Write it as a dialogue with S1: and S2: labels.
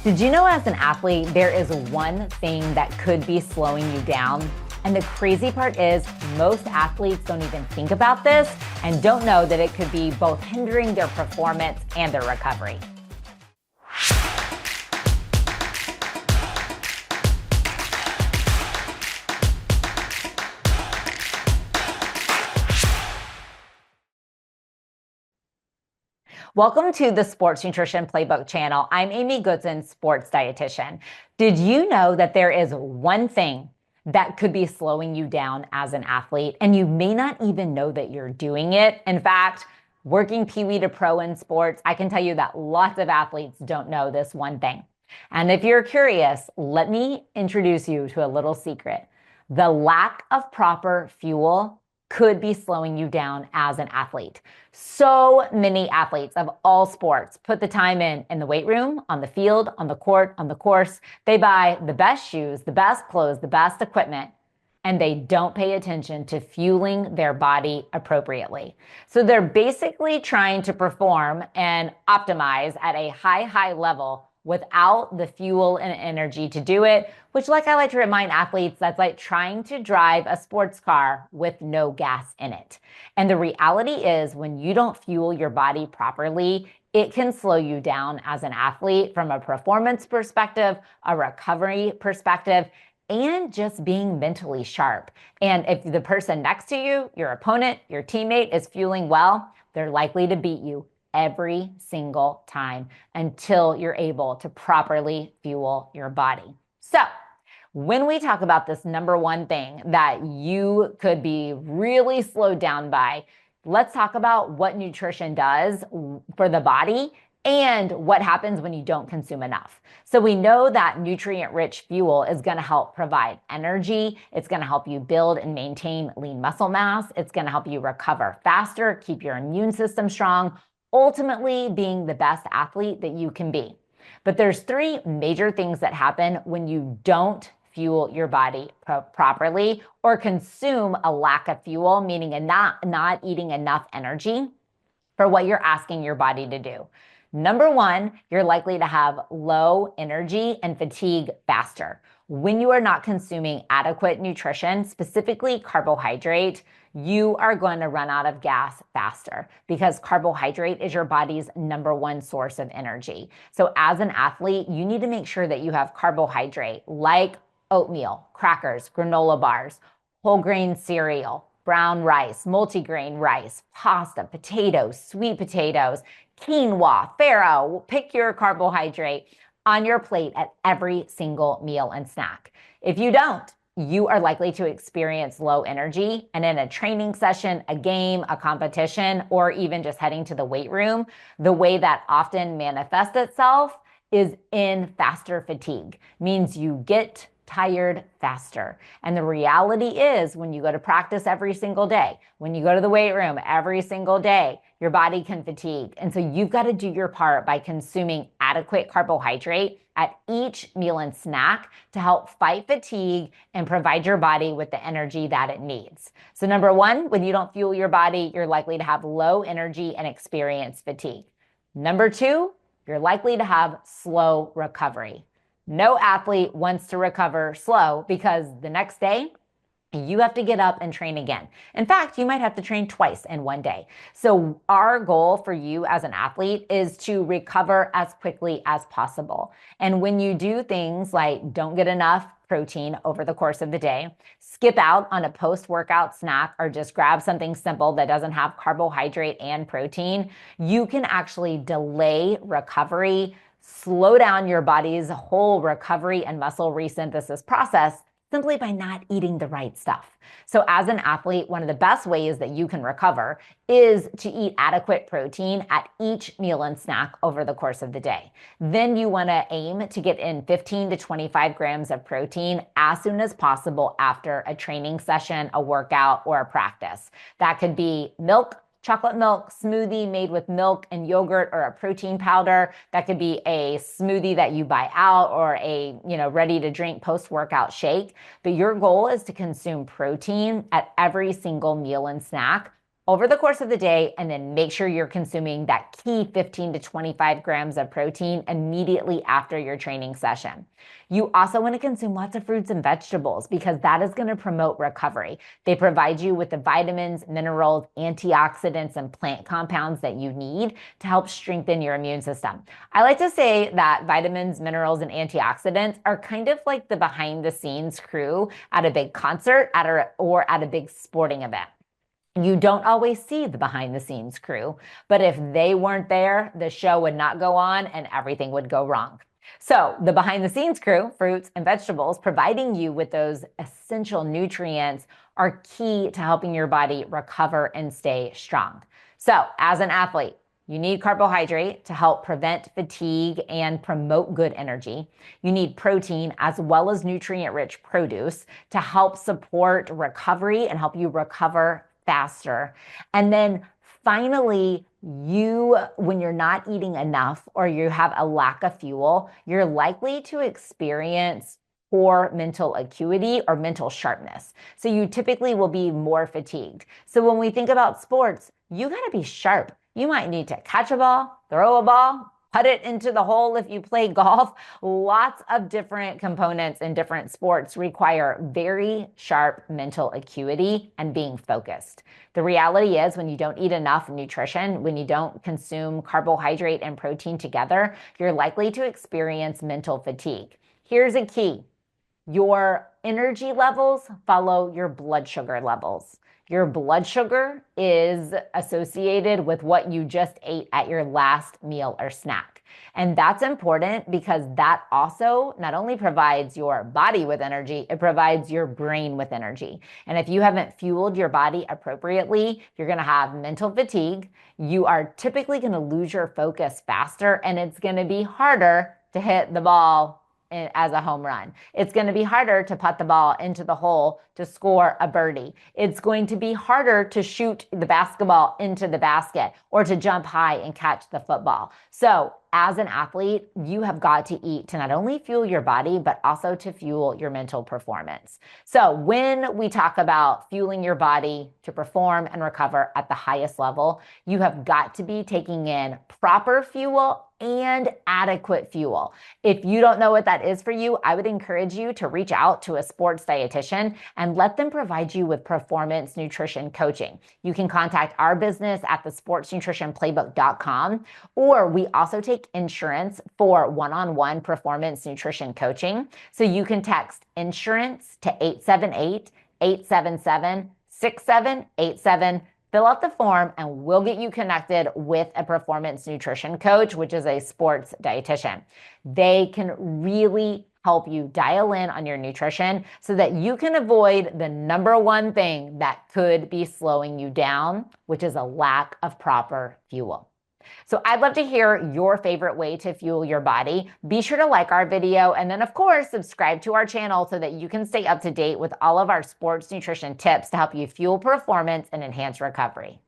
S1: Did you know as an athlete, there is one thing that could be slowing you down? And the crazy part is most athletes don't even think about this and don't know that it could be both hindering their performance and their recovery. Welcome to the Sports Nutrition Playbook channel. I'm Amy Goodson, sports dietitian. Did you know that there is one thing that could be slowing you down as an athlete, and you may not even know that you're doing it? In fact, working Pee Wee to pro in sports, I can tell you that lots of athletes don't know this one thing. And if you're curious, let me introduce you to a little secret. The lack of proper fuel could be slowing you down as an athlete. So many athletes of all sports put the time in the weight room, on the field, on the court, on the course. They buy the best shoes, the best clothes, the best equipment, and they don't pay attention to fueling their body appropriately. So they're basically trying to perform and optimize at a high level without the fuel and energy to do it, which, like I like to remind athletes, that's like trying to drive a sports car with no gas in it. And the reality is when you don't fuel your body properly, it can slow you down as an athlete from a performance perspective, a recovery perspective, and just being mentally sharp. And if the person next to you, your opponent, your teammate is fueling well, they're likely to beat you every single time until you're able to properly fuel your body. So when we talk about this number one thing that you could be really slowed down by, let's talk about what nutrition does for the body and what happens when you don't consume enough. So we know that nutrient-rich fuel is going to help provide energy. It's going to help you build and maintain lean muscle mass. It's going to help you recover faster, keep your immune system strong, ultimately being the best athlete that you can be. But there's three major things that happen when you don't fuel your body properly or consume a lack of fuel, meaning not eating enough energy for what you're asking your body to do. Number one, you're likely to have low energy and fatigue faster. When you are not consuming adequate nutrition, specifically carbohydrate, you are going to run out of gas faster because carbohydrate is your body's number one source of energy. So as an athlete, you need to make sure that you have carbohydrate like oatmeal, crackers, granola bars, whole grain cereal, brown rice, multigrain rice, pasta, potatoes, sweet potatoes, quinoa, farro, pick your carbohydrate on your plate at every single meal and snack. If you don't, you are likely to experience low energy. And in a training session, a game, a competition, or even just heading to the weight room, the way that often manifests itself is in faster fatigue, means you get tired faster. And the reality is when you go to practice every single day, when you go to the weight room every single day, your body can fatigue. And so you've got to do your part by consuming adequate carbohydrate at each meal and snack to help fight fatigue and provide your body with the energy that it needs. So number one, when you don't fuel your body, you're likely to have low energy and experience fatigue. Number two, you're likely to have slow recovery. No athlete wants to recover slow because the next day, you have to get up and train again. In fact, you might have to train twice in one day. So our goal for you as an athlete is to recover as quickly as possible. And when you do things like don't get enough protein over the course of the day, skip out on a post-workout snack, or just grab something simple that doesn't have carbohydrate and protein, you can actually delay recovery, slow down your body's whole recovery and muscle resynthesis process simply by not eating the right stuff. So as an athlete, one of the best ways that you can recover is to eat adequate protein at each meal and snack over the course of the day. Then you want to aim to get in 15 to 25 grams of protein as soon as possible after a training session, a workout, or a practice. That could be milk, chocolate milk smoothie made with milk and yogurt, or a protein powder. That could be a smoothie that you buy out, or a, ready to drink post-workout shake. But your goal is to consume protein at every single meal and snack over the course of the day, and then make sure you're consuming that key 15 to 25 grams of protein immediately after your training session. You also want to consume lots of fruits and vegetables because that is going to promote recovery. They provide you with the vitamins, minerals, antioxidants, and plant compounds that you need to help strengthen your immune system. I like to say that vitamins, minerals, and antioxidants are kind of like the behind the scenes crew at a big concert or at a big sporting event. You don't always see the behind the scenes crew, but if they weren't there, the show would not go on and everything would go wrong. So the behind the scenes crew, fruits and vegetables, providing you with those essential nutrients are key to helping your body recover and stay strong. So as an athlete, you need carbohydrate to help prevent fatigue and promote good energy. You need protein as well as nutrient-rich produce to help support recovery and help you recover faster. And then finally, when you're not eating enough or you have a lack of fuel, you're likely to experience poor mental acuity or mental sharpness. So you typically will be more fatigued. So when we think about sports, you got to be sharp. You might need to catch a ball, throw a ball, put it into the hole if you play golf. Lots of different components in different sports require very sharp mental acuity and being focused. The reality is when you don't eat enough nutrition, when you don't consume carbohydrate and protein together, you're likely to experience mental fatigue. Here's a key. Your energy levels follow your blood sugar levels. Your blood sugar is associated with what you just ate at your last meal or snack. And that's important because that also not only provides your body with energy, it provides your brain with energy. And if you haven't fueled your body appropriately, you're going to have mental fatigue. You are typically going to lose your focus faster, and it's going to be harder to hit the ball as a home run. It's going to be harder to put the ball into the hole to score a birdie. It's going to be harder to shoot the basketball into the basket or to jump high and catch the football. So as an athlete, you have got to eat to not only fuel your body, but also to fuel your mental performance. So when we talk about fueling your body to perform and recover at the highest level, you have got to be taking in proper fuel and adequate fuel. If you don't know what that is for you, I would encourage you to reach out to a sports dietitian and let them provide you with performance nutrition coaching. You can contact our business at thesportsnutritionplaybook.com, or we also take insurance for one-on-one performance nutrition coaching. So you can text insurance to 878-877-6787. Fill out the form and we'll get you connected with a performance nutrition coach, which is a sports dietitian. They can really help you dial in on your nutrition so that you can avoid the number one thing that could be slowing you down, which is a lack of proper fuel. So I'd love to hear your favorite way to fuel your body. Be sure to like our video and then, of course, subscribe to our channel so that you can stay up to date with all of our sports nutrition tips to help you fuel performance and enhance recovery.